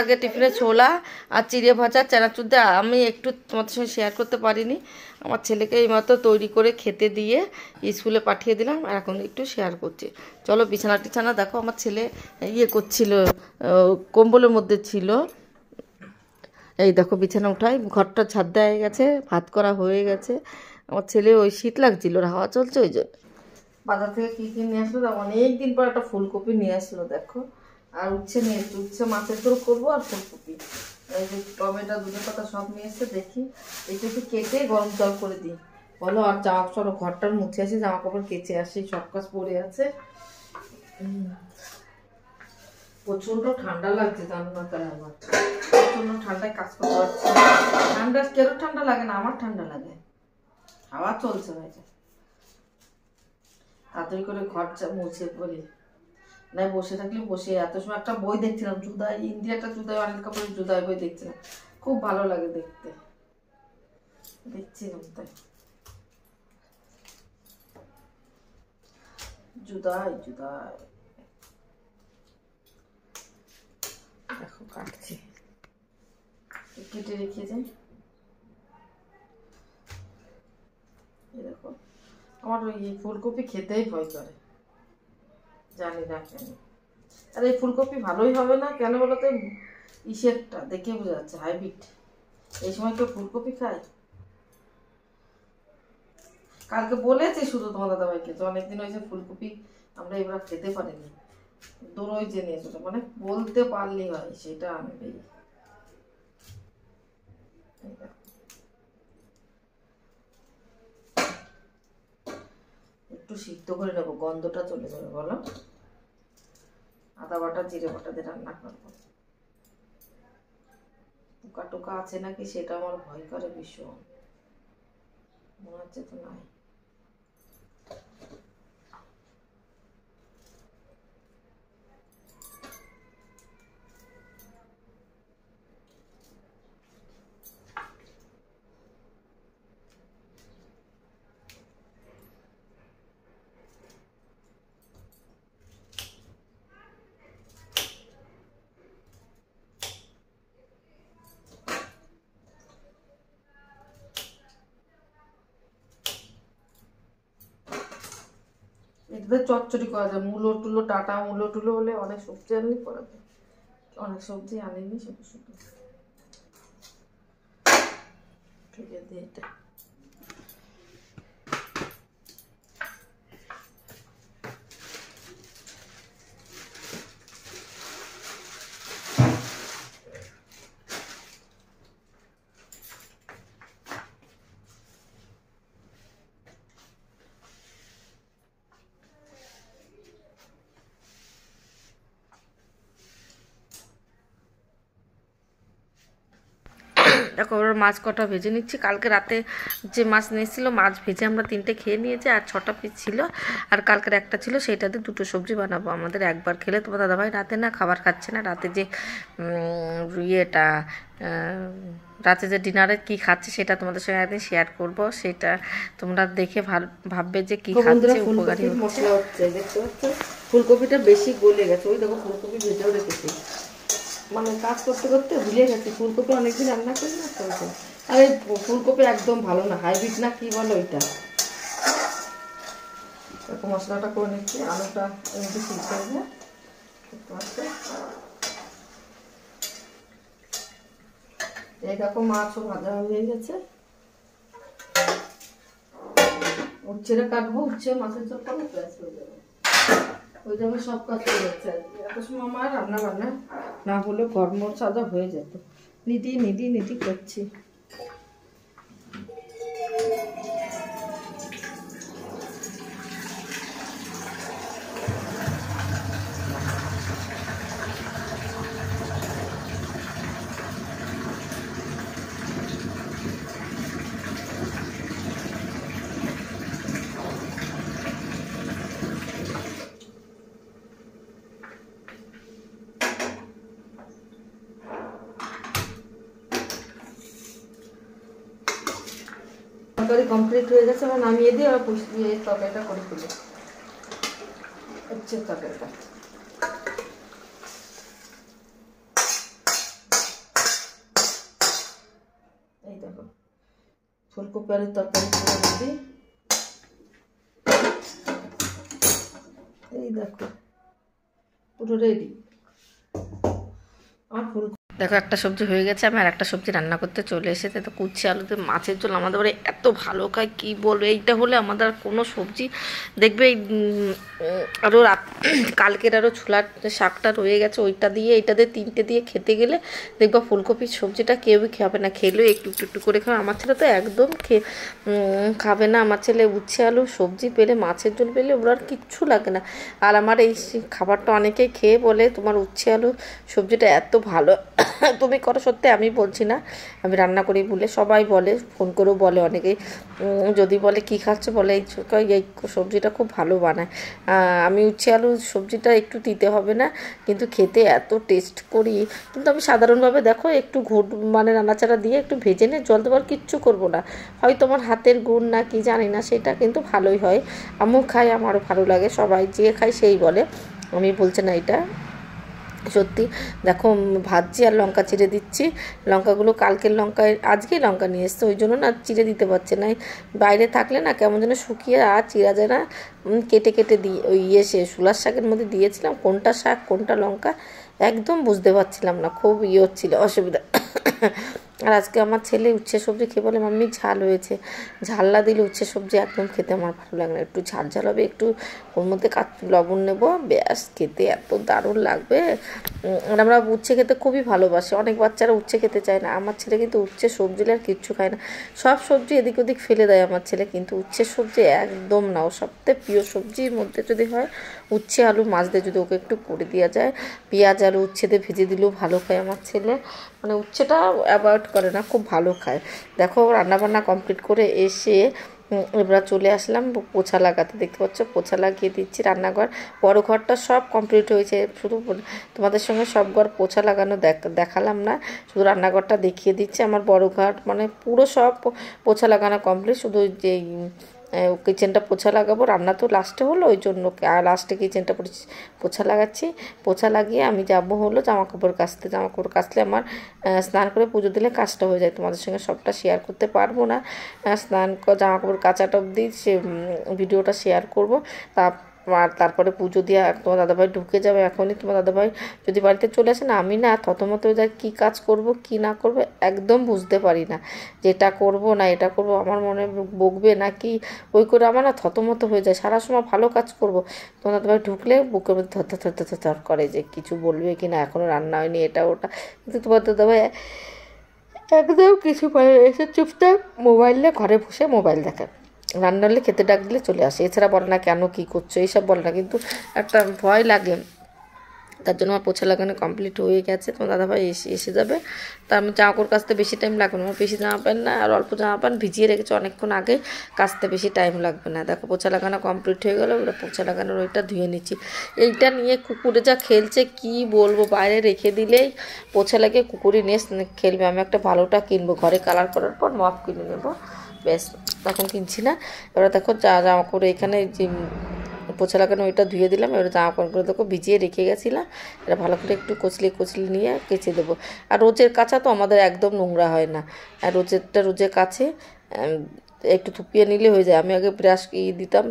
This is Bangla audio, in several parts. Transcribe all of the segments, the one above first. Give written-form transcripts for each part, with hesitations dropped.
আগে টিফিনে ছোলা আর চিড়ে ভাজা চানাচুর দিয়ে আমি একটু তোমাদের সঙ্গে শেয়ার করতে পারিনি। আমার ছেলেকে এইমাত্র তৈরি করে খেতে দিয়ে স্কুলে পাঠিয়ে দিলাম, আর এখন একটু শেয়ার করছি। চলো বিছানা টিছানা দেখো, আমার ছেলে ইয়ে করছিল, কম্বলের মধ্যে ছিল। এই দেখো বিছানা উঠাই, ঘরটা ছাদ দেওয়া হয়ে গেছে, ভাত করা হয়ে গেছে। আমার ছেলে ওই শীত লাগছিল, হাওয়া চলছে ওই জন্য। বাজার থেকে কী কী নিয়ে আসলো, অনেক দিন পর একটা ফুলকপি নিয়ে আসলো দেখো, আর উচ্ছে নিয়ে এসছে, উচ্ছে মাছের ঝোল করবো, আর ফুলকপি, এই যে টমেটো, দুধের পাতা সব নিয়ে এসছে। দেখি এইটা একটু কেটে গরম জল করে দিই বলো, আর জামা কাপড় ঘরটার মুছে আসি, জামা কাপড় কেচে আসি, সব কাজ পড়ে আছে। প্রচন্ড ঠান্ডা লাগছে, জানো না তাই আমার প্রচন্ড ঠান্ডায় কাজ করতে পারছি। ঠান্ডা কেন ঠান্ডা লাগে না, আমার ঠান্ডা লাগে, হাওয়া চলছে ভাইটা। তাড়াতাড়ি করে ঘর মুছে পড়ি, না বসে থাকলে বসে। এত সময় একটা বই দেখছিলাম, জুদাই, ইন্ডিয়া একটা জুদাই, অনিল কাপুরের জুদাই বই দেখছিলাম, খুব ভালো লাগে দেখতে, দেখছিলাম তাই। জুদাই জুদাই দেখো কাটছি, কেটে রেখেছে। দেখো আমার ওই ফুলকপি খেতেই ভয় করে, জানি না কেন। আর এই ফুলকপি ভালোই হবে না কেন বলো তো, ইসেরটা দেখে বোঝা যাচ্ছে হাইব্রিড। এই সময় কেউ ফুলকপি খায়? কালকে বলেছি শুধু তোমার দাদাভাইকে যে অনেকদিন হয়েছে ফুলকপি আমরা এবার খেতে পারিনি, দোরই যে নিয়ে এসেছো, মানে বলতে পারলেই হয় সেটা আনবেই। একটু সিদ্ধ করে নেবো, গন্ধটা চলে যাবে বলো। আদা বাটা জিরে বাটা দিয়ে রান্না করবো। পোকা টোকা আছে নাকি সেটা আমার ভয় করে ভীষণ, মনে হচ্ছে তো নাই। এটাতে চচ্চড়ি করা যায়, মূলো টুলো, ডাটা মূলো টুলো হলে অনেক সবজি আনলে করা যায়, অনেক সবজি আনিনি, শুধু শুধু ঠিক আছে। এটা দেখো ওরা মাছ কটা ভেজে নিচ্ছি। কালকে রাতে যে মাছ নিয়েছিল, মাছ ভেজে আমরা 3টে খেয়ে নিয়েছি, আর 6টা পিস ছিল, আর কালকের একটা ছিল, সেইটাতে 2টো সবজি বানাবো। আমাদের একবার খেলে তোমার দাদাভাই রাতে না খাবার খাচ্ছে না, রাতে যে ইয়েটা রাতে যে ডিনারে কি খাচ্ছে সেটা তোমাদের সঙ্গে একদিন শেয়ার করব, সেটা তোমরা দেখে ভাববে যে কি খাচ্ছে, উপকারী মশলা হচ্ছে। দেখতে পাচ্ছ ফুলকপিটা বেশি গলে গেছে, ওই দেখো ফুলকপি ভেজেও রেখেছি, মানে কাজ করতে করতে ভুলে গেছি ফুলকপি অনেকদিন রান্না করি না তো। আর এই ফুলকপি একদম ভালো না, হাইব্রিড না কি বলো ওইটা। দেখো মশলাটা করে নিচ্ছি, আলুটা এমনি সিদ্ধ করবো, দেখতে পাচ্ছ। এই দেখো মাছও ভাজা হয়ে গেছে, উচ্ছেটা কাটবো, উচ্ছে মাছের ঝোল করবো, ব্যাস হয়ে যাবে। ওই জন্য সব কাজ করে যাচ্ছে। এত সময় আমার রান্না বান্না না হলে ঘরমোর সাজা হয়ে যেত, নিডি করছি। তরকারি কমপ্লিট হয়ে গেছে, আমরা নামিয়ে দিই, আর এই তরকারিটা করে ফেলি, হচ্ছে তরকারিটা। দেখো ফুলকপি আলুর তরকারি পুরো রেডি। এই দেখো পুরো রেডি। আর ফুলকপি দেখো একটা সবজি হয়ে গেছে। আমি আর একটা সবজি রান্না করতে চলে এসেছে। তো কুচি আলুতে মাছের ঝোল আমাদের বাড়ি এত ভালো খায় কি বলবো। এইটা হলে আমাদের কোনো সবজি দেখবে আরও কালকের আরও ছোলার শাকটা রয়ে গেছে, ওইটা দিয়ে এইটা দিয়ে তিনটে দিয়ে খেতে গেলে দেখবা ফুলকপির সবজিটা কেউই খাবে না, খেলেও একটু একটু একটু করে খাবে। আমার ছেলে তো একদম খাবে না। আমার ছেলে উচ্ছে আলু সবজি পেলে মাছের ঝোল পেলে ওর আর কিচ্ছু লাগে না। আর আমার এই খাবারটা অনেকেই খেয়ে বলে তোমার উচ্ছে আলু সবজিটা এত ভালো তুমি করো। সত্যি আমি বলছি না, আমি রান্না করি বলে সবাই বলে, ফোন করেও বলে অনেকেই। যদি বলে কি খাচ্ছে বলে এই সবজিটা খুব ভালো বানায়। আমি উচ্ছে আলু সবজিটা একটু দিতে হবে না, কিন্তু খেতে এত টেস্ট করি। কিন্তু আমি সাধারণভাবে দেখো একটু মানে নাড়াচাড়া দিয়ে একটু ভেজে নিয়ে জল দেওয়ার কিচ্ছু করবো না। হয়তো আমার হাতের গুণ না কি জানি না, সেটা কিন্তু ভালোই হয়। আমিও খাই, আমারও ভালো লাগে, সবাই যে খায় সেই বলে, আমি বলছি না এটা সত্যি। দেখো ভাজছি আর লঙ্কা চিড়ে দিচ্ছি। লঙ্কাগুলো কালকের লঙ্কা আজকেই লঙ্কা নিয়ে এসছে, ওই জন্য না চিড়ে দিতে পারছে না। বাইরে থাকলে না কেমন যেন শুকিয়ে আর চিড়া যায় না। কেটে কেটে দিয়ে ওই শুলার শাকের মধ্যে দিয়েছিলাম, কোনটা শাক কোনটা লঙ্কা একদম বুঝতে পারছিলাম না, খুব হচ্ছিল অসুবিধা। আর আজকে আমার ছেলে উচ্ছে সবজি খেয়ে বলে মাম্মি ঝাল হয়েছে। ঝাল না দিলে উচ্ছে সবজি একদম খেতে আমার ভালো লাগে না। একটু ঝাল ঝাল হবে, একটু ওর মধ্যে লবণ নেবো, ব্যাস খেতে এত দারুণ লাগবে। আর আমরা উচ্ছে খেতে খুবই ভালোবাসি, অনেক বাচ্চারা উচ্ছে খেতে চায় না। আমার ছেলে কিন্তু উচ্ছে সবজি আর কিচ্ছু খায় না, সব সবজি এদিক ওদিক ফেলে দেয় আমার ছেলে, কিন্তু উচ্ছের সবজি একদম না। ও সবথেকে প্রিয় সবজির মধ্যে যদি হয় উচ্ছে আলু মাছ দিয়ে যদি ওকে একটু করে দেওয়া যায়, পেঁয়াজ আলু উচ্ছে দিয়ে ভেজে দিলেও ভালো খায় আমার ছেলে। মানে উচ্ছেটা অ্যাভয়েড করে না, খুব ভালো খায়। দেখো রান্নাবান্না কমপ্লিট করে এসে এবার চলে আসলাম পোছা লাগাতে। দেখতে পাচ্ছ পোছা লাগিয়ে দিচ্ছি রান্নাঘর। বড় ঘরটা সব কমপ্লিট হয়েছে, শুধু তোমাদের সঙ্গে সব ঘর পোছা লাগানো দেখালাম না, শুধু রান্নাঘরটা দেখিয়ে দিচ্ছি। আমার বড় ঘর মানে পুরো সব পোছা লাগানো কমপ্লিট, শুধু যে কিচেনটা পোছা লাগাবো। রান্না তো লাস্টে হলো, ওই জন্য লাস্টে কিচেনটা পোছা লাগাচ্ছি। পোছা লাগিয়ে আমি যাব হলো জামা কাপড় কাচতে। জামা কাপড় কাচলে আমার স্নান করে পুজো দিলে কাজটা হয়ে যায়। তোমাদের সঙ্গে সবটা শেয়ার করতে পারবো না, জামা কাপড় কাচাটা অবধি সে ভিডিওটা শেয়ার করবো। আর তারপরে পুজো দিয়ে তোমার দাদাভাই ঢুকে যাবে এখনই। তোমার দাদাভাই যদি বাড়িতে চলে আসে না, আমি না থতমত হয়ে যায়, কী কাজ করব কি না করব একদম বুঝতে পারি না, যে এটা করবো না এটা করবো, আমার মনে বকবে না কি ওই করে আমার না থতমত হয়ে যায়। সারা সময় ভালো কাজ করব, তোমার দাদাভাই ঢুকলে বুকের মধ্যে থর করে যে কিছু বলবে কি না, এখনও রান্না হয়নি এটা ওটা। কিন্তু তোমার দাদাভাই একদম কিছু পারে, এসে চুপচাপ মোবাইল নিয়ে ঘরে বসে মোবাইল দেখে, রান্না হলে খেতে ডাক দিলে চলে আসে। এছাড়া বলে না কেন কী করছো এইসব বলে না, কিন্তু একটা ভয় লাগে। তার জন্য আমার পোছা লাগানো কমপ্লিট হয়ে গেছে। তোমার দাদাভাই এসে যাবে। তার আমি জামা কাপড় কাচতে বেশি টাইম লাগবে না, আমার বেশি জামা প্যান্ট না, আর অল্প জামা প্যান্ট ভিজিয়ে রেখেছে অনেকক্ষণ আগে, কাচতে বেশি টাইম লাগবে না। দেখো পোছা লাগানো কমপ্লিট হয়ে গেলো, ওটা পোছা লাগানোর ওইটা ধুয়ে নিচ্ছি। এইটা নিয়ে কুকুরে যা খেলছে কি বলবো, বাইরে রেখে দিলেই পোছা লাগে কুকুরই নিয়ে খেলবে। আমি একটা ভালোটা কিনবো, ঘরে কালার করার পর মপ কিনে নেবো, বেশ তখন কিনছি না। এবার দেখো জামা কাপড় এখানে যে পোছা লাগানো ওইটা ধুয়ে দিলাম। এবার জামা কাপড়গুলো দেখো ভিজিয়ে রেখে গেছিলাম, এটা ভালো করে একটু কচলি নিয়ে কেচে দেবো। আর রোজের কাচা তো আমাদের একদম নোংরা হয় না, আর রোজের কাছে একটু থুপিয়ে নিলে হয়ে যায়। আমি আগে ব্রাশ দিতাম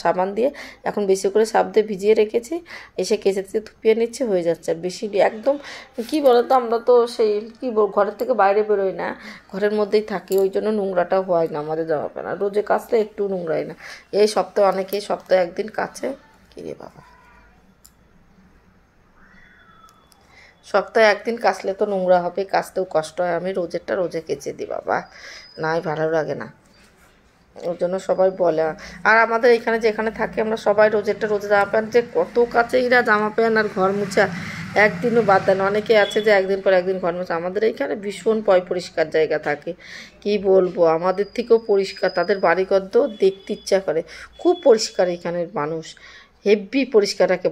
সাবান দিয়ে, এখন বেশি করে সাব দিয়ে ভিজিয়ে রেখেছি, এসে কেচে থুপিয়ে নিচ্ছে, হয়ে যাচ্ছে। আর বেশি একদম কী বলো তো, আমরা তো সেই কী ঘরের থেকে বাইরে বেরোই না, ঘরের মধ্যেই থাকি, ওই জন্য নোংরাটা হয় না আমাদের জামা প্যান্ট। আর রোজে কাচলে একটু নোংরা হয় না। এই সপ্তাহে অনেকেই সপ্তাহে একদিন কাচে, কী রে বাবা, সপ্তাহে একদিন কাচলে তো নোংরা হবে, কাচতেও কষ্ট হয়। আমি রোজেরটা রোজে কেচে দিই বাবা, নাই ভালো লাগে না, ওর জন্য সবাই বলে। আর আমাদের এখানে যেখানে থাকি আমরা সবাই রোজেরটা রোজে জামা প্যান্ট, যে কত কাচেইরা জামা প্যান্ট আর ঘর মুছা একদিনও বাদ দেন। অনেকে আছে যে একদিন পর একদিন ঘর মুছা, আমাদের এইখানে ভীষণ পরিষ্কার জায়গা থাকে, কি বলবো, আমাদের থেকেও পরিষ্কার। তাদের বাড়িঘর তো দেখতে ইচ্ছা করে, খুব পরিষ্কার এখানের মানুষ, হেভি পরিষ্কার রাখে।